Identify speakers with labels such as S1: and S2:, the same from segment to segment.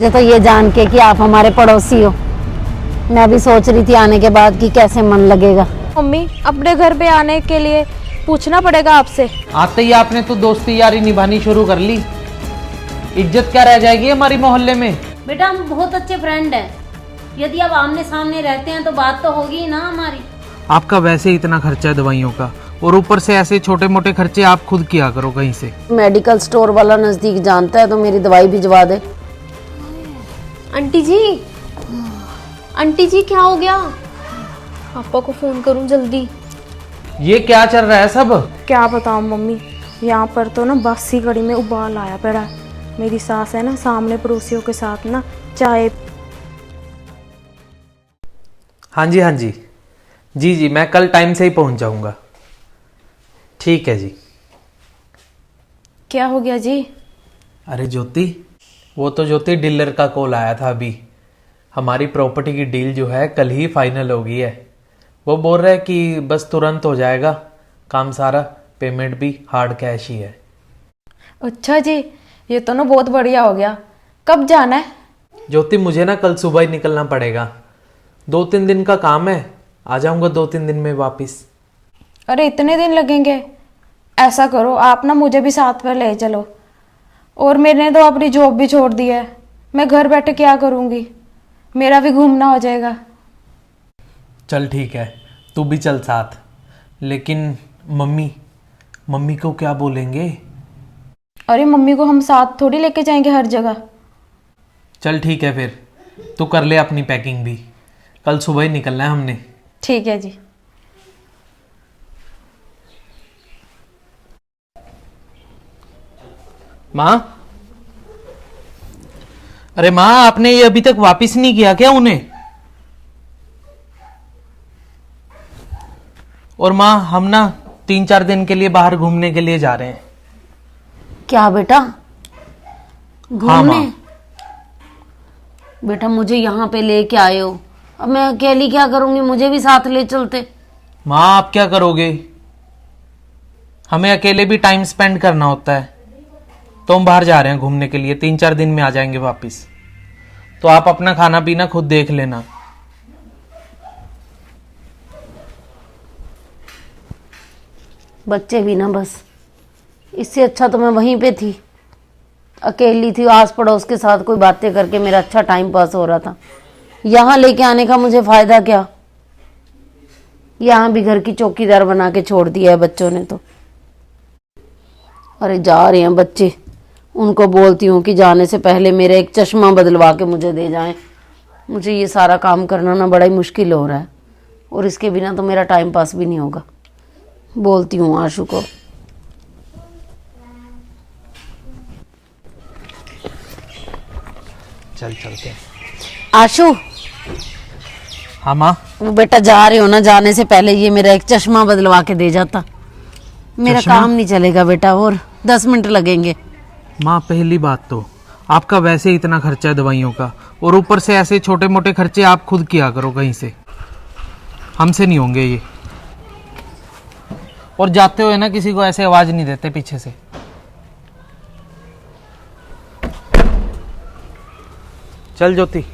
S1: मुझे तो ये जान के कि आप हमारे पड़ोसी हो, मैं भी सोच रही थी आने के बाद कि कैसे मन लगेगा।
S2: मम्मी, अपने घर पे आने के लिए पूछना पड़ेगा आपसे।
S3: आते ही आपने तो दोस्ती यारी निभानी शुरू कर ली। इज्जत क्या रह जाएगी हमारी मोहल्ले में।
S1: बेटा हम बहुत अच्छे फ्रेंड हैं, यदि आप आमने सामने रहते हैं तो बात तो होगी ही ना हमारी।
S3: आपका वैसे ही इतना खर्चा है दवाइयों का, और ऊपर से ऐसे छोटे मोटे खर्चे आप खुद किया करो कहीं से।
S1: मेडिकल स्टोर वाला नजदीक जानता है तो मेरी दवाई भिजवा दे।
S2: आंटी जी, आंटी जी क्या हो गया? पापा को फोन करूं जल्दी।
S3: ये क्या चल रहा है सब?
S2: क्या बताऊं मम्मी, यहाँ पर तो ना बासी कड़ी में उबाल आया पड़ा है। मेरी सास है ना सामने पड़ोसियों के साथ ना चाय।
S3: हाँ जी हाँ जी, जी जी मैं कल टाइम से ही पहुंच जाऊंगा। ठीक है जी।
S2: क्या हो गया जी?
S3: अरे ज्योति, वो तो ज्योति डीलर का कॉल आया था अभी। हमारी प्रॉपर्टी की डील जो है कल ही फाइनल हो गई है। वो बोल रहे हैं कि बस तुरंत हो जाएगा काम सारा, पेमेंट भी हार्ड कैश ही है।
S2: अच्छा जी, ये तो ना बहुत बढ़िया हो गया। कब जाना है?
S3: ज्योति मुझे ना कल सुबह ही निकलना पड़ेगा, 2-3 दिन का काम है, आ जाऊंगा 2-3 दिन में वापस।
S2: अरे इतने दिन लगेंगे? ऐसा करो आप ना मुझे भी साथ में ले चलो। और मैंने तो अपनी जॉब भी छोड़ दी है, मैं घर बैठे क्या करूँगी, मेरा भी घूमना हो जाएगा।
S3: चल ठीक है, तू भी चल साथ। लेकिन मम्मी, मम्मी को क्या बोलेंगे?
S2: अरे मम्मी को हम साथ थोड़ी लेके जाएंगे हर जगह।
S3: चल ठीक है फिर, तू कर ले अपनी पैकिंग भी, कल सुबह ही निकलना है हमने।
S2: ठीक है जी।
S3: माँ, अरे माँ आपने ये अभी तक वापस नहीं किया क्या उन्हें? और माँ हम ना 3-4 दिन के लिए बाहर घूमने के लिए जा रहे हैं।
S1: क्या बेटा?
S3: हाँ
S1: घूमने?
S3: माँ।
S1: बेटा मुझे यहाँ पे लेके आए हो, अब मैं अकेली क्या करूंगी, मुझे भी साथ ले चलते।
S3: माँ आप क्या करोगे? हमें अकेले भी टाइम स्पेंड करना होता है। तो हम बाहर जा रहे हैं घूमने के लिए, 3-4 दिन में आ जाएंगे वापस। तो आप अपना खाना पीना खुद देख लेना।
S1: बच्चे भी ना बस, इससे अच्छा तो मैं वहीं पे थी, अकेली थी, आस पड़ोस के साथ कोई बातें करके मेरा अच्छा टाइम पास हो रहा था। यहाँ लेके आने का मुझे फायदा क्या? यहाँ भी घर की चौकीदार बना के छोड़ दिया है बच्चों ने तो। अरे जा रहे हैं बच्चे, उनको बोलती हूँ कि जाने से पहले मेरा एक चश्मा बदलवा के मुझे दे जाएं। मुझे ये सारा काम करना ना बड़ा ही मुश्किल हो रहा है, और इसके बिना तो मेरा टाइम पास भी नहीं होगा। बोलती हूँ आशु को।
S3: चल चलते हैं।
S1: आशु,
S3: हाँ माँ।
S1: वो बेटा जा रहे हो ना, जाने से पहले ये मेरा एक चश्मा बदलवा के दे जाता। मेरा
S3: चश्मा?
S1: काम नहीं चलेगा बेटा, और 10 मिनट लगेंगे।
S3: माँ पहली बात तो आपका वैसे ही इतना खर्चा है दवाइयों का, और ऊपर से ऐसे छोटे मोटे खर्चे आप खुद किया करो कहीं से, हमसे नहीं होंगे ये। और जाते हुए ना किसी को ऐसे आवाज नहीं देते पीछे से। चल ज्योति।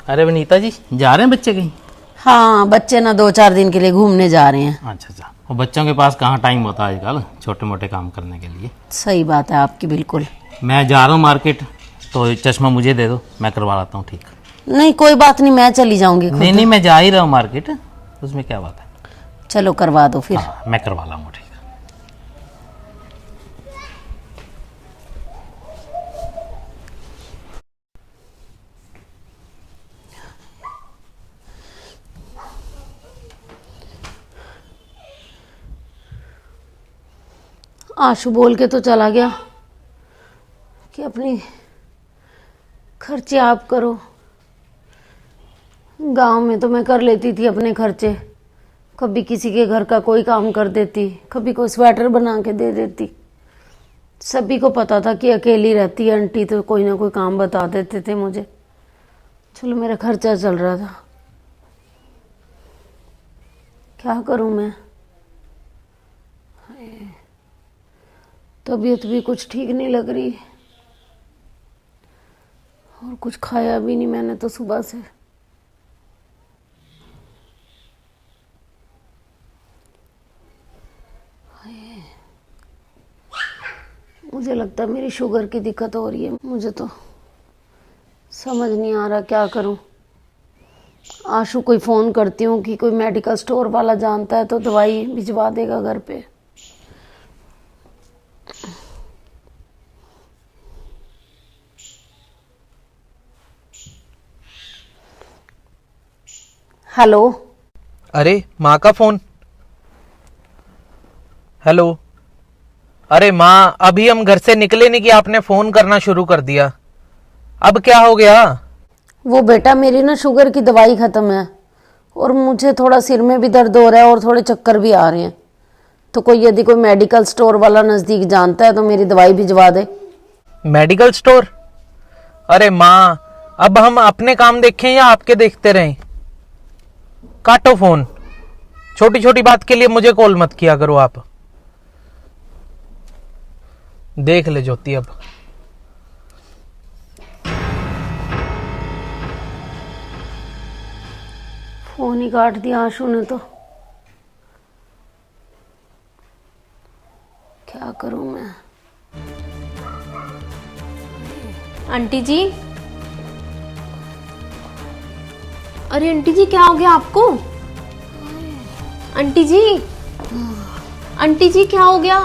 S4: अरे वनीता जी, जा रहे हैं बच्चे कहीं?
S1: हाँ बच्चे ना 2-4 दिन के लिए घूमने जा रहे हैं।
S4: अच्छा अच्छा, वो बच्चों के पास कहाँ टाइम होता है आजकल छोटे मोटे काम करने के लिए।
S1: सही बात है आपकी बिल्कुल।
S4: मैं जा रहा हूँ मार्केट, तो चश्मा मुझे दे दो, मैं करवा लाता हूँ ठीक।
S1: नहीं कोई बात नहीं, मैं चली जाऊंगी खुद।
S4: नहीं नहीं, मैं जा ही रहा हूँ मार्केट, उसमें क्या बात है।
S1: चलो करवा दो फिर।
S4: हाँ मैं करवा लाऊंगा ठीक।
S1: आशु बोल के तो चला गया कि अपनी खर्चे आप करो। गांव में तो मैं कर लेती थी अपने खर्चे, कभी किसी के घर का कोई काम कर देती, कभी कोई स्वेटर बना के दे देती। सभी को पता था कि अकेली रहती है आंटी, तो कोई ना कोई काम बता देते थे मुझे। चलो मेरा खर्चा चल रहा था, क्या करूं मैं। तबीयत भी कुछ ठीक नहीं लग रही और कुछ खाया भी नहीं मैंने तो सुबह से। मुझे लगता है मेरी शुगर की दिक्कत हो रही है। मुझे तो समझ नहीं आ रहा क्या करूं। आशु कोई फ़ोन करती हूँ कि कोई मेडिकल स्टोर वाला जानता है तो दवाई भिजवा देगा घर पे। हेलो।
S3: अरे माँ का फोन। हेलो। अरे माँ, अभी हम घर से निकले नहीं कि आपने फोन करना शुरू कर दिया। अब क्या हो गया?
S1: वो बेटा मेरी ना शुगर की दवाई ख़त्म है और मुझे थोड़ा सिर में भी दर्द हो रहा है और थोड़े चक्कर भी आ रहे हैं। तो कोई यदि कोई मेडिकल स्टोर वाला नज़दीक जानता है तो मेरी दवाई भिजवा दे।
S3: Medical store? अरे माँ, अब हम अपने काम देखें या आपके देखते रहें? काटो फोन। छोटी छोटी बात के लिए मुझे कॉल मत किया करो आप। देख ले ज्योति अब।
S1: फोन ही काट दिया आशु ने तो। क्या करूं मैं?
S5: आंटी जी, अरे आंटी जी क्या हो गया आपको? आंटी जी, आंटी जी क्या हो गया?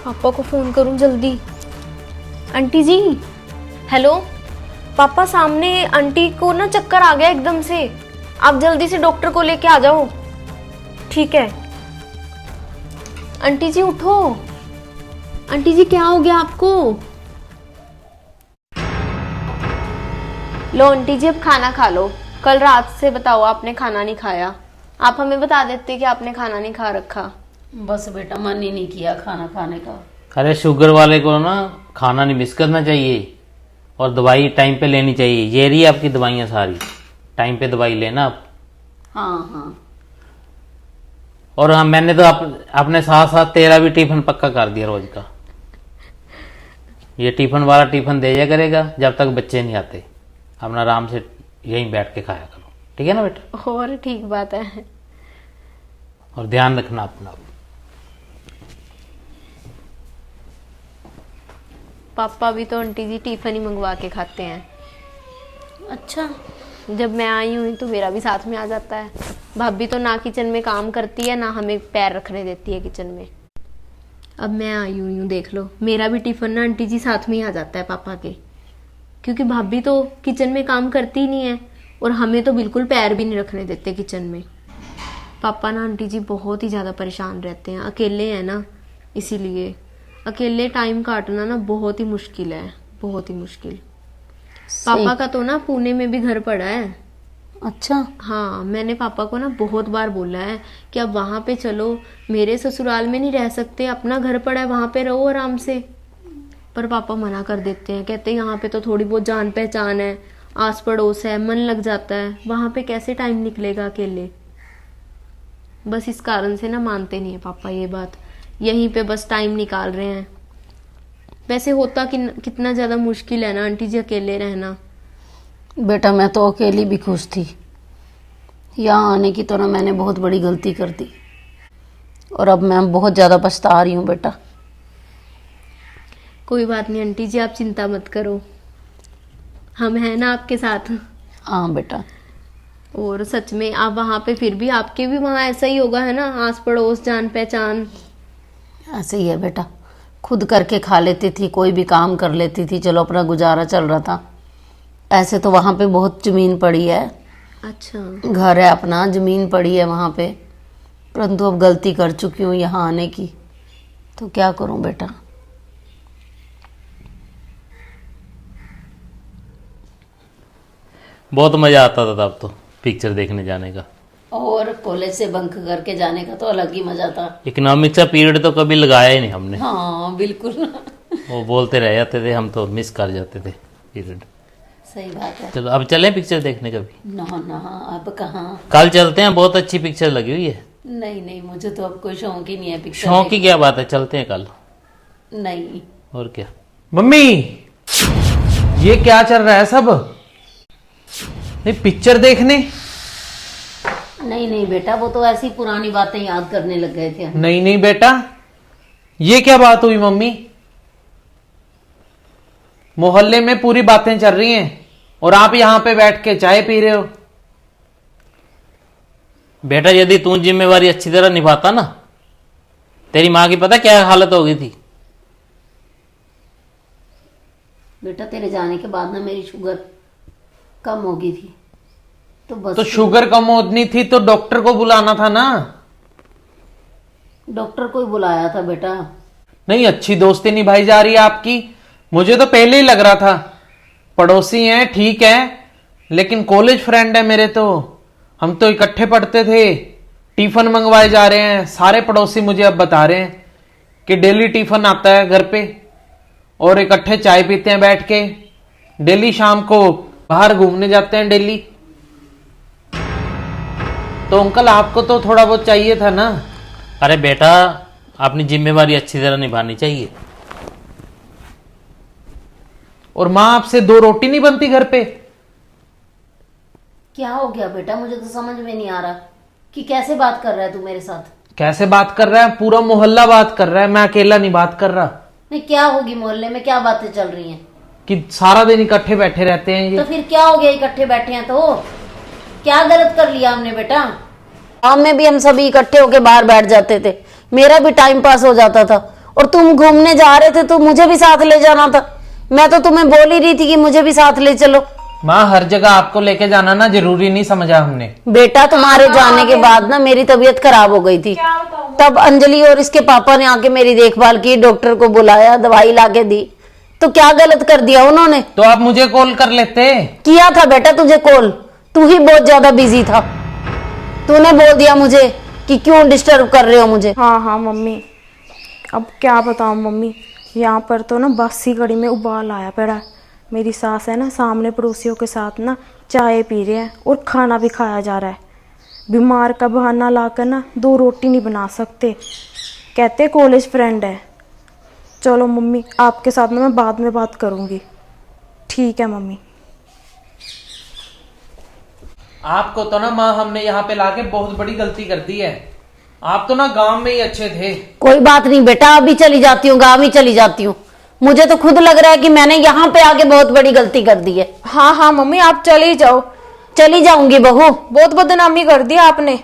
S5: पापा को फोन करूं जल्दी। आंटी जी, हेलो पापा, सामने आंटी को ना चक्कर आ गया एकदम से, आप जल्दी से डॉक्टर को लेके आ जाओ। ठीक है आंटी जी, उठो। आंटी जी क्या हो गया आपको? लो आंटी जी अब खाना खा लो। कल रात से बताओ आपने खाना नहीं खाया। आप हमें बता देते कि आपने खाना नहीं खा रखा।
S1: बस बेटा मन ही नहीं किया खाना खाने का।
S4: अरे शुगर वाले को ना खाना नहीं मिस करना चाहिए और दवाई टाइम पे लेनी चाहिए। ये रही आपकी दवाइयाँ सारी, टाइम पे दवाई लेना आप।
S1: हाँ हाँ।
S4: और हाँ, मैंने तो अपने साथ साथ तेरा भी टिफिन पक्का कर दिया रोज का। ये टिफिन वाला टिफिन दे जा करेगा जब तक बच्चे नहीं आते। अपना आराम से यहीं बैठ के खाया करो, ठीक है ना बेटा?
S5: और ठीक बात है।
S4: और ध्यान रखना अपना।
S5: पापा भी तो आंटी जी टिफिन ही मंगवा के खाते हैं।
S1: अच्छा।
S5: जब मैं आई हुई तो मेरा भी साथ में आ जाता है। भाभी तो ना किचन में काम करती है ना हमें पैर रखने देती है किचन में। अब मैं आई हुई हूँ, देख लो मेरा भी टिफिन ना आंटी जी साथ में ही आ जाता है पापा के, क्योंकि भाभी तो किचन में काम करती ही नहीं है और हमें तो बिल्कुल पैर भी नहीं रखने देते किचन में। पापा ना आंटी जी बहुत ही ज़्यादा परेशान रहते हैं, अकेले हैं ना, इसीलिए अकेले टाइम काटना ना बहुत ही मुश्किल है, बहुत ही मुश्किल। पापा का तो ना पुणे में भी घर पड़ा है।
S1: अच्छा।
S5: हाँ, मैंने पापा को ना बहुत बार बोला है कि अब वहाँ पे चलो, मेरे ससुराल में नहीं रह सकते, अपना घर पड़ा है वहाँ पे रहो आराम से। पर पापा मना कर देते हैं, कहते हैं यहाँ पे तो थोड़ी बहुत जान पहचान है, आस पड़ोस है, मन लग जाता है, वहाँ पे कैसे टाइम निकलेगा अकेले। बस इस कारण से ना मानते नहीं है पापा ये बात, यहीं पे बस टाइम निकाल रहे हैं। वैसे होता कि कितना ज़्यादा मुश्किल है ना आंटी जी अकेले रहना।
S1: बेटा मैं तो अकेली भी खुश थी, यहाँ आने की तो ना मैंने बहुत बड़ी गलती कर दी और अब मैं बहुत ज़्यादा पछता रही हूँ बेटा।
S5: कोई बात नहीं आंटी जी, आप चिंता मत करो, हम हैं ना आपके साथ।
S1: हाँ बेटा।
S5: और सच में आप वहाँ पे, फिर भी आपके भी वहाँ ऐसा ही होगा है ना, आस पड़ोस जान पहचान।
S1: ऐसे ही है बेटा, खुद करके खा लेती थी, कोई भी काम कर लेती थी, चलो अपना गुजारा चल रहा था। ऐसे तो वहाँ पे बहुत ज़मीन पड़ी है।
S5: अच्छा।
S1: घर है अपना, ज़मीन पड़ी है वहाँ पे, परंतु अब गलती कर चुकी हूँ यहाँ आने की, तो क्या करूँ बेटा।
S4: बहुत मजा आता था तब तो पिक्चर देखने जाने का,
S1: और कॉलेज से बंक करके जाने का तो अलग ही मजा था।
S4: इकोनॉमिक्स का पीरियड तो कभी लगाया ही नहीं हमने।
S1: हाँ बिल्कुल।
S4: वो बोलते रह जाते थे, हम तो मिस कर जाते थे पीरियड।
S1: सही बात है।
S4: चलो अब चलें पिक्चर देखने कभी?
S1: ना ना, अब कहाँ।
S4: कल चलते हैं, बहुत अच्छी पिक्चर लगी हुई है।
S1: नहीं नहीं, मुझे तो अब कोई शौक ही नहीं है पिक्चर
S4: शौक की क्या बात है, चलते हैं कल।
S1: नहीं।
S4: और क्या।
S3: मम्मी ये क्या चल रहा है सब? नहीं पिक्चर देखने?
S1: नहीं नहीं बेटा, वो तो ऐसी पुरानी बातें याद करने लग गए थे।
S3: नहीं नहीं बेटा, ये क्या बात हुई मम्मी? मोहल्ले में पूरी बातें चल रही हैं और आप यहां पे बैठ के चाय पी रहे हो।
S4: बेटा यदि तू जिम्मेवारी अच्छी तरह निभाता ना, तेरी माँ की पता क्या हालत हो गई थी।
S1: बेटा तेरे जाने के बाद ना मेरी शुगर कम हो गई थी, तो बस।
S3: तो शुगर कम होनी थी तो डॉक्टर को बुलाना था ना।
S1: डॉक्टर को ही बुलाया था बेटा।
S3: नहीं, अच्छी दोस्ती निभाई जा रही है आपकी। मुझे तो पहले ही लग रहा था पड़ोसी हैं ठीक है, लेकिन कॉलेज फ्रेंड है मेरे। तो हम तो इकट्ठे पढ़ते थे, टिफिन मंगवाए जा रहे हैं। सारे पड़ोसी मुझे अब बता रहे हैं कि डेली टिफिन आता है घर पे और इकट्ठे चाय पीते हैं बैठ के। डेली शाम को बाहर घूमने जाते हैं डेली। तो अंकल आपको तो थोड़ा बहुत चाहिए था ना।
S4: अरे बेटा अपनी जिम्मेवारी अच्छी तरह निभानी चाहिए।
S3: और माँ आपसे 2 रोटी नहीं बनती घर पे?
S1: क्या हो गया बेटा, मुझे तो समझ में नहीं आ रहा कि कैसे बात कर रहा है तू मेरे साथ।
S3: कैसे बात कर रहा है? पूरा मोहल्ला बात कर रहा है, मैं अकेला नहीं बात कर रहा।
S1: नहीं, क्या होगी मोहल्ले में, क्या बातें चल रही हैं?
S3: कि सारा दिन इकट्ठे बैठे रहते हैं
S1: तो
S3: ये।
S1: फिर क्या हो गया, इकट्ठे बैठे हैं तो क्या गलत कर लिया हमने बेटा? गाँव में भी हम सभी इकट्ठे होके बाहर बैठ जाते थे, मेरा भी टाइम पास हो जाता था। और तुम घूमने जा रहे थे तो मुझे भी साथ ले जाना था। मैं तो तुम्हें बोल ही रही थी कि मुझे भी साथ ले चलो।
S3: माँ हर जगह आपको लेके जाना ना जरूरी नहीं समझा हमने।
S1: बेटा तुम्हारे जाने के बाद ना मेरी तबीयत खराब हो गई थी। तब अंजलि और इसके पापा ने आके मेरी देखभाल की, डॉक्टर को बुलाया, दवाई लाके दी। तो क्या गलत कर दिया उन्होंने?
S3: तो आप मुझे कॉल कर लेते।
S1: किया था बेटा तुझे कॉल, तू ही बहुत ज्यादा बिजी था। तूने बोल दिया मुझे कि क्यों डिस्टर्ब कर रहे हो मुझे।
S2: हाँ हाँ मम्मी, अब क्या बताऊँ मम्मी, यहाँ पर तो ना बासी कड़ी में उबाल आया पड़ा है। मेरी सास है ना, सामने पड़ोसियों के साथ ना चाय पी रहे हैं और खाना भी खाया जा रहा है। बीमार का बहाना लाकर ना 2 रोटी नहीं बना सकते, कहते कॉलेज फ्रेंड है। चलो मम्मी, आपके साथ ना मैं बाद में बात करूँगी। ठीक है मम्मी।
S3: आपको तो ना माँ हमने यहाँ पे लाके बहुत बड़ी गलती कर दी है। आप तो ना गांव में ही अच्छे थे।
S1: कोई बात नहीं बेटा, अभी चली जाती हूँ, गाँव ही चली जाती हूँ। मुझे तो खुद लग रहा है कि मैंने यहाँ पे आके बहुत बड़ी गलती कर दी है।
S2: हाँ हाँ मम्मी, आप चली जाओ।
S1: चली जाऊंगी बहू।
S2: बहुत बदनामी कर दी आपने।